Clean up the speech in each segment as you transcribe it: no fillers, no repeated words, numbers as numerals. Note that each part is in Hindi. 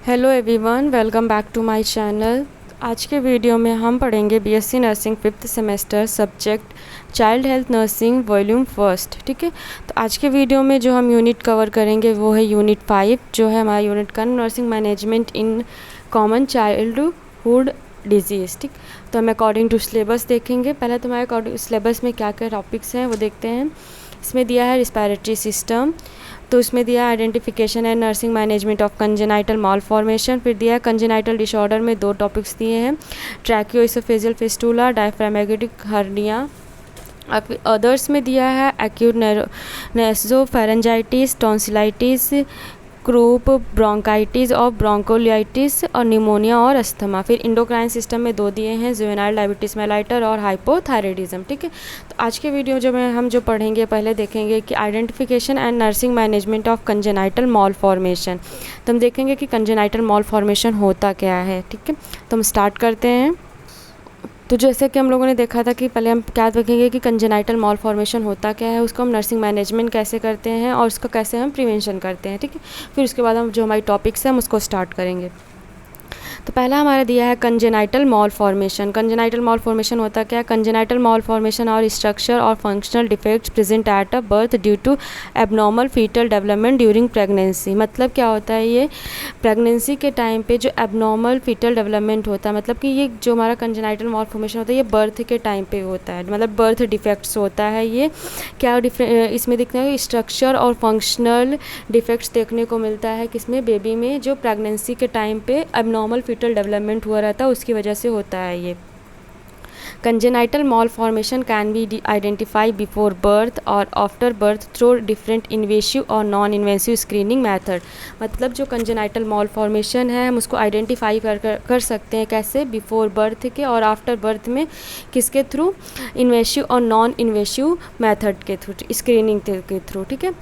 Hello everyone, welcome back to my channel. आज के वीडियो में हम पढ़ेंगे BSc nursing 5th semester subject child health nursing volume first. ठीक है, तो आज के वीडियो में जो हम यूनिट कवर करेंगे वो है यूनिट 5, जो है हमारा यूनिट का nursing management in common childhood disease. ठीक, तो हम अकॉर्डिंग टू सिलेबस देखेंगे। पहले तो हमारे अकॉर्डिंग सिलेबस में क्या क्या टॉपिक्स हैं वो देखते हैं। इसमें दिया है रिस्पायरेटरी सिस्टम, तो इसमें दिया है identification and nursing management of congenital malformation. फिर दिया है कंजेनाइटल डिसऑर्डर में 2 टॉपिक्स दिए हैं, ट्रैकियोइसोफेजियल फिस्टुला, डायफ्रामेटिक हर्निया। अदर्स में दिया है एक्यूट नेसोफेरेंजाइटिस, टॉन्सिलाइटिस, क्रूप ब्रोंकाइटिस और ब्रोंकोलाइटिस और निमोनिया और अस्थमा। फिर इंडोक्राइन सिस्टम में 2 दिए हैं, जुवेनाइल डायबिटीज़ मेलाइटर और हाइपोथायराइडिज्म। ठीक है, तो आज के वीडियो जो में हम जो पढ़ेंगे, पहले देखेंगे कि identification and nursing management of congenital malformation. तो हम देखेंगे कि कंजेनाइटल मालफॉर्मेशन होता क्या है। ठीक है, तो हम स्टार्ट करते हैं। तो जैसे कि हम लोगों ने देखा था कि पहले हम क्या देखेंगे कि कंजेनाइटल मालफॉर्मेशन होता क्या है, उसको हम नर्सिंग मैनेजमेंट कैसे करते हैं और उसका कैसे हम प्रिवेंशन करते हैं। ठीक है, फिर उसके बाद हम जो हमारी टॉपिक्स हैं हम उसको स्टार्ट करेंगे। तो पहला हमारा दिया है कंजेनाइटल मालफॉर्मेशन। कंजेनाइटल मालफॉर्मेशन होता क्या है? कंजेनाइटल मालफॉर्मेशन और स्ट्रक्चर और functional defects present at a birth due to abnormal foetal development during pregnancy. मतलब क्या होता है, ये प्रेगनेंसी के टाइम पे जो एबनॉर्मल फीटल डेवलपमेंट होता है, मतलब कि ये जो हमारा कंजेनाइटल मालफॉर्मेशन होता है ये बर्थ के टाइम पे होता है, मतलब बर्थ डिफेक्ट्स होता है। ये क्या इसमें दिखता है स्ट्रक्चर और फंक्शनल डिफेक्ट्स देखने को मिलता है किसमें, बेबी में, जो प्रेगनेंसी के टाइम पे एबनॉर्मल फीटल डेवलपमेंट हुआ रहता है उसकी वजह से होता है ये। Congenital malformation can be identified before birth or after birth through different invasive और नॉन इन्वेसिव स्क्रीनिंग मेथड। मतलब जो congenital malformation है हम उसको आइडेंटिफाई कर सकते हैं कैसे, बिफोर बर्थ के और आफ्टर बर्थ में, किसके थ्रू, इन्वेसिव और नॉन इन्वेसिव मेथड के थ्रू, स्क्रीनिंग के थ्रू। ठीक है,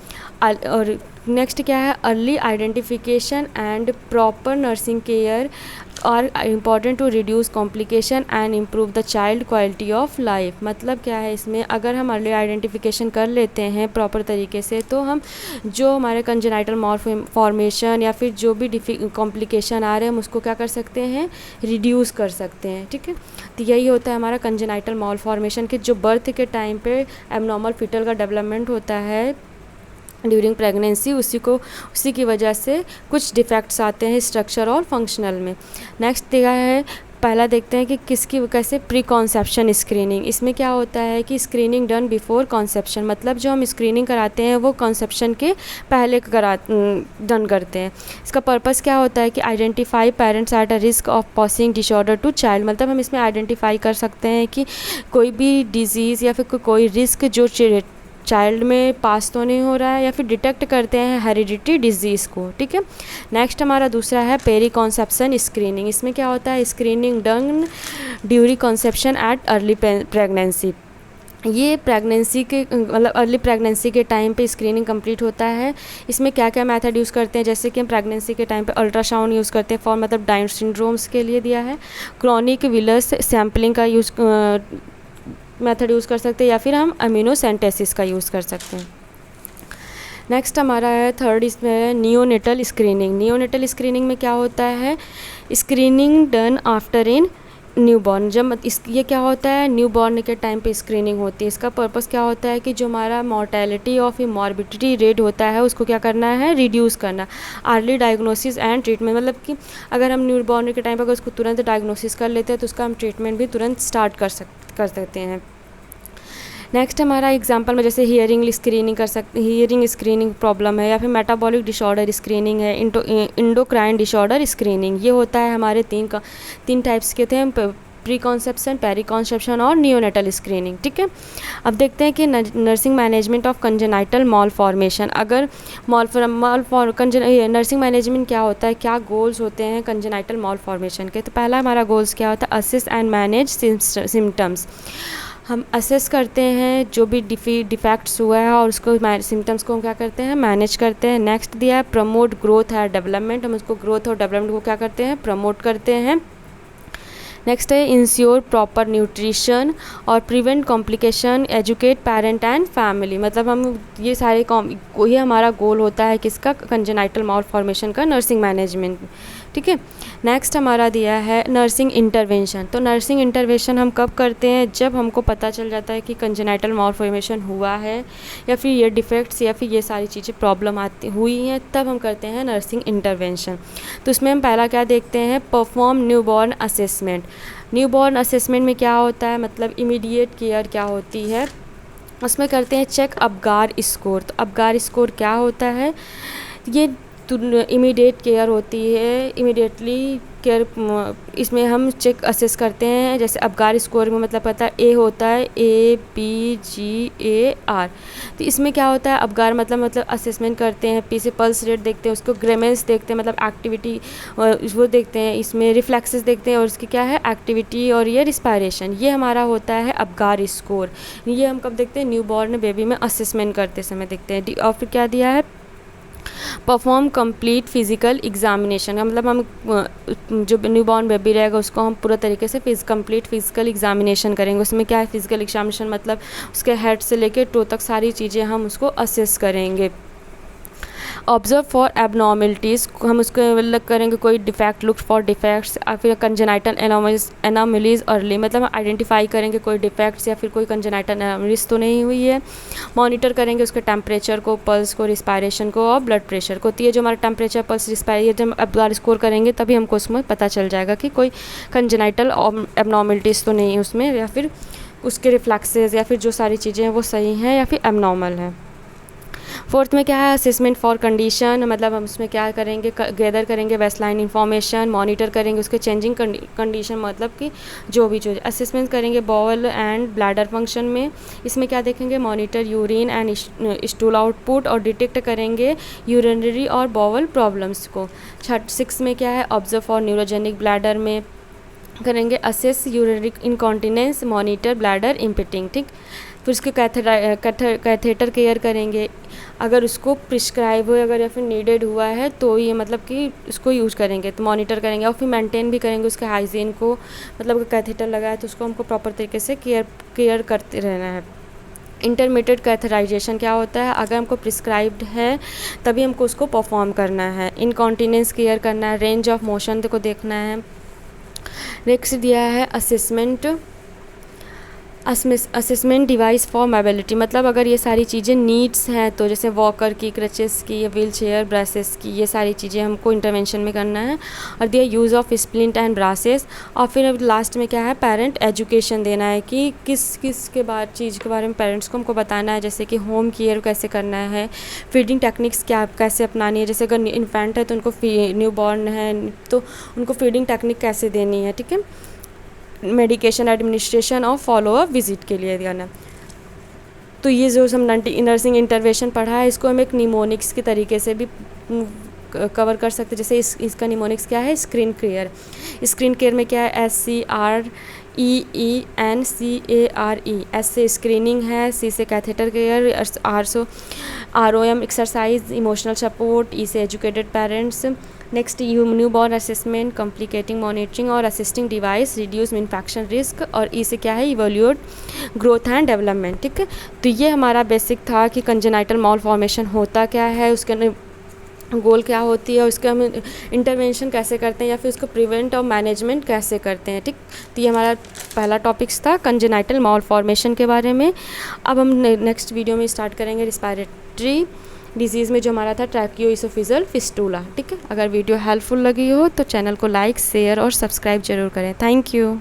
और नेक्स्ट क्या है, early identification and proper nursing care are important to reduce complication and improve the child quality of life. मतलब क्या है, इसमें अगर हम अर्ली आइडेंटिफिकेशन कर लेते हैं प्रॉपर तरीके से तो हम जो हमारे कंजेनाइटल मालफॉर्मेशन या फिर जो भी कॉम्प्लिकेशन आ रहे हैं हम उसको क्या कर सकते हैं, रिड्यूस कर सकते हैं। ठीक है, तो यही होता है हमारा कंजेनाइटल मालफॉर्मेशन के जो बर्थ के टाइम पे एबनॉर्मल फीटल का डेवलपमेंट होता है ड्यूरिंग प्रेगनेंसी, उसी की वजह से कुछ डिफेक्ट्स आते हैं स्ट्रक्चर और फंक्शनल में। नेक्स्ट देखा है, पहला देखते हैं कि किसकी कैसे प्री कॉन्सेप्शन स्क्रीनिंग। इसमें क्या होता है कि स्क्रीनिंग डन बिफोर कॉन्सेप्शन, मतलब जो हम स्क्रीनिंग कराते हैं वो कॉन्सेप्शन के पहले डन करते हैं। इसका पर्पस क्या होता है कि identify parents at a risk of passing disorder to child. मतलब हम इसमें आइडेंटिफाई कर सकते हैं कि कोई भी डिजीज़ या फिर कोई रिस्क जो चाइल्ड में पास तो नहीं हो रहा है, या फिर डिटेक्ट करते हैं हेरिडिटी डिजीज़ को। ठीक है, नेक्स्ट हमारा दूसरा है पेरी कॉन्सेप्शन स्क्रीनिंग। इसमें क्या होता है, screening done during conception at early pregnancy. ये प्रेगनेंसी के मतलब अर्ली प्रेगनेंसी के टाइम पे स्क्रीनिंग कंप्लीट होता है। इसमें क्या क्या मेथड यूज़ करते हैं, जैसे कि हम प्रेगनेंसी के टाइम पे अल्ट्रासाउंड यूज़ करते हैं फॉर मतलब डाउन सिंड्रोम्स के लिए दिया है, क्रॉनिक विलस सैम्पलिंग का मेथड यूज़ कर सकते हैं, या फिर हम अमीनोसेंटेसिस का यूज़ कर सकते हैं। नेक्स्ट हमारा है थर्ड, इसमें नियोनेटल स्क्रीनिंग। नियोनेटल स्क्रीनिंग में क्या होता है, screening done after in newborn. जब ये क्या होता है, न्यूबॉर्न के टाइम पे स्क्रीनिंग होती है। इसका पर्पस क्या होता है कि जो हमारा मॉर्टेलिटी और फिर मॉर्बिडिटी रेट होता है उसको क्या करना है, रिड्यूस करना। अर्ली डायग्नोसिस एंड ट्रीटमेंट, मतलब कि अगर हम न्यूबॉर्न के टाइम पर अगर उसको तुरंत डायग्नोसिस कर लेते हैं तो उसका हम ट्रीटमेंट भी तुरंत स्टार्ट कर सकते हैं। नेक्स्ट हमारा एग्जांपल में जैसे हियरिंग स्क्रीनिंग कर सकते, हियरिंग स्क्रीनिंग प्रॉब्लम है, या फिर मेटाबॉलिक डिसऑर्डर स्क्रीनिंग है, इंडोक्राइन डिसऑर्डर स्क्रीनिंग। ये होता है हमारे तीन टाइप्स के थे, प्री कॉन्सेप्शन, पेरी कॉन्सेप्शन और नियोनेटल स्क्रीनिंग। ठीक है, अब देखते हैं कि nursing management of congenital malformation. अगर नर्सिंग मैनेजमेंट क्या होता है, क्या गोल्स होते हैं कंजेनाइटल मालफॉर्मेशन के। तो पहला हमारा गोल्स क्या होता है, असेस एंड मैनेज सिम्टम्स। हम असेस करते हैं जो भी डिफेक्ट्स हुआ है और उसको सिम्टम्स को हम क्या करते हैं, मैनेज करते हैं। नेक्स्ट दिया है प्रमोट ग्रोथ है डेवलपमेंट, हम उसको ग्रोथ और डेवलपमेंट को क्या करते हैं, प्रमोट करते हैं। नेक्स्ट है इंश्योर प्रॉपर न्यूट्रिशन और prevent complication, educate parent and family. मतलब हम ये सारे ये हमारा गोल होता है किसका, कंजेनाइटल मालफॉर्मेशन का, नर्सिंग मैनेजमेंट। ठीक है। नेक्स्ट हमारा दिया है नर्सिंग इंटरवेंशन। तो नर्सिंग इंटरवेंशन हम कब करते हैं, जब हमको पता चल जाता है कि कंजेनाइटल मालफॉर्मेशन हुआ है या फिर ये डिफेक्ट्स या फिर ये सारी चीज़ें प्रॉब्लम आती हुई हैं, तब हम करते हैं नर्सिंग इंटरवेंशन। तो इसमें हम पहला क्या देखते हैं, perform newborn assessment. Newborn assessment में क्या होता है, मतलब इमीडिएट केयर क्या होती है, उसमें करते हैं चेक अबगार स्कोर। तो अबगार स्कोर क्या होता है, ये इमीडिएट केयर होती है, इमीडिएटली केयर। इसमें हम चेक असेस करते हैं, जैसे अबगार स्कोर में मतलब पता है ए होता है ABGAR। तो इसमें क्या होता है, अबगार मतलब असेसमेंट करते हैं, पी से पल्स रेट देखते हैं, उसको ग्रेमेंस देखते हैं, मतलब एक्टिविटी वो देखते हैं, इसमें रिफ्लेक्सेस देखते हैं, और इसकी क्या है एक्टिविटी और ये रिस्पायरेशन, ये हमारा होता है अबगार स्कोर। ये हम कब देखते हैं, न्यूबॉर्न बेबी में असेसमेंट करते समय देखते हैं। और फिर क्या दिया है, परफॉर्म कंप्लीट फिज़िकल एग्जामिनेशन। मतलब हम जो न्यूबॉर्न बेबी रहेगा उसको हम पूरा तरीके से कंप्लीट फिज़िकल एग्जामिनेशन करेंगे। उसमें क्या है, फिज़िकल एग्जामिनेशन मतलब उसके हेड से लेकर टो तक सारी चीज़ें हम उसको असेस करेंगे। ऑब्जर्व फॉर एबनॉर्मलिटीज़, हम उसको मतलब करेंगे कोई डिफेक्ट, लुक फॉर डिफेक्ट्स, या फिर कंजेनाइटल एनोमलीज अर्ली, मतलब आइडेंटिफाई करेंगे कोई डिफेक्ट्स या फिर कोई कंजेनाइटल एनोमलीज तो नहीं हुई है। मॉनिटर करेंगे उसके टेम्परेचर को, पल्स को, रिस्पायरेशन को और ब्लड प्रेशर को। तो ये जो हमारा टेम्परेचर, पल्स, रिस्पायरेशन जब अबगार स्कोर करेंगे तभी हमको उसमें पता चल जाएगा कि कोई कंजेनाइटल एबनॉर्मलिटीज़ तो नहीं है उसमें, या फिर उसके रिफ्लेक्सेस या फिर जो सारी चीज़ें हैं वो सही हैं या फिर एबनॉर्मल है। फोर्थ में क्या है, असेसमेंट फॉर कंडीशन। मतलब हम उसमें क्या करेंगे, गैदर करेंगे बेसलाइन इन्फॉर्मेशन, मॉनिटर करेंगे उसके चेंजिंग कंडीशन, मतलब कि जो भी असेसमेंट करेंगे बॉवल एंड ब्लैडर फंक्शन में। इसमें क्या देखेंगे, monitor urine and stool output, और डिटेक्ट करेंगे यूरिनरी और बॉवल प्रॉब्लम्स को। 6 में क्या है, ऑब्जर्व फॉर न्यूरोजेनिक ब्लैडर में करेंगे assess urinary incontinence, monitor bladder emptying. ठीक। फिर उसके कैथेटर केयर करेंगे, अगर उसको प्रिस्क्राइब हो अगर या फिर नीडेड हुआ है तो ये मतलब कि उसको यूज़ करेंगे, तो मॉनिटर करेंगे। और फिर मेंटेन भी करेंगे उसके हाइजीन को, मतलब अगर कैथेटर लगा है तो उसको हमको प्रॉपर तरीके से केयर करते रहना है। इंटरमीडिएट कैथराइजेशन क्या होता है, अगर हमको प्रिस्क्राइब्ड है तभी हमको उसको परफॉर्म करना है। इनकॉन्टिनेंस केयर करना है, रेंज ऑफ मोशन को देखना है। नेक्स्ट दिया है असेसमेंट डिवाइस फॉर मोबिलिटी। मतलब अगर ये सारी चीज़ें नीड्स हैं तो जैसे वॉकर की, क्रचेस की, या व्हील चेयर, ब्रासेस की, ये सारी चीज़ें हमको इंटरवेंशन में करना है। और दिया use of splint and braces. और फिर लास्ट में क्या है, पेरेंट एजुकेशन देना है कि किस के बाद चीज़ के बारे में पेरेंट्स को हमको बताना है, जैसे कि होम केयर कैसे करना है, फीडिंग टेक्निक्स कैसे अपनानी है, जैसे अगर इन्फेंट है तो उनको न्यू बॉर्न है तो उनको फीडिंग टेक्निक कैसे देनी है। ठीक है। मेडिकेशन एडमिनिस्ट्रेशन और फॉलोअप विजिट के लिए देना। तो ये जो हम नर्सिंग इंटरवेंशन पढ़ा है इसको हम एक निमोनिक्स के तरीके से भी कवर कर सकते हैं। जैसे इसका निमोनिक्स क्या है, स्क्रीन केयर। स्क्रीन केयर में क्या है, SCREENCARE। S से स्क्रीनिंग है, C से catheter care, ROM exercise, emotional support, E से educated parents. Next new born assessment, complicating monitoring और assisting device, reduce infection risk. और ई से क्या है, इवोल्यूट ग्रोथ एंड डेवलपमेंट। ठीक है। तो ये हमारा बेसिक था कि कंजेनाइटल मालफॉर्मेशन होता क्या है, उसके गोल क्या होती है, उसके हम इंटरवेंशन कैसे करते हैं या फिर उसको प्रिवेंट और मैनेजमेंट कैसे करते हैं। ठीक। तो ये हमारा पहला टॉपिक्स था कंजेनाइटल मालफॉर्मेशन के बारे में। अब हम नेक्स्ट वीडियो में स्टार्ट करेंगे रिस्पायरेटरी डिजीज़ में जो हमारा था ट्रैकियोइसोफिजल फिस्टूला। ठीक है। अगर वीडियो हेल्पफुल लगी हो तो चैनल को लाइक, शेयर और सब्सक्राइब जरूर करें। Thank you.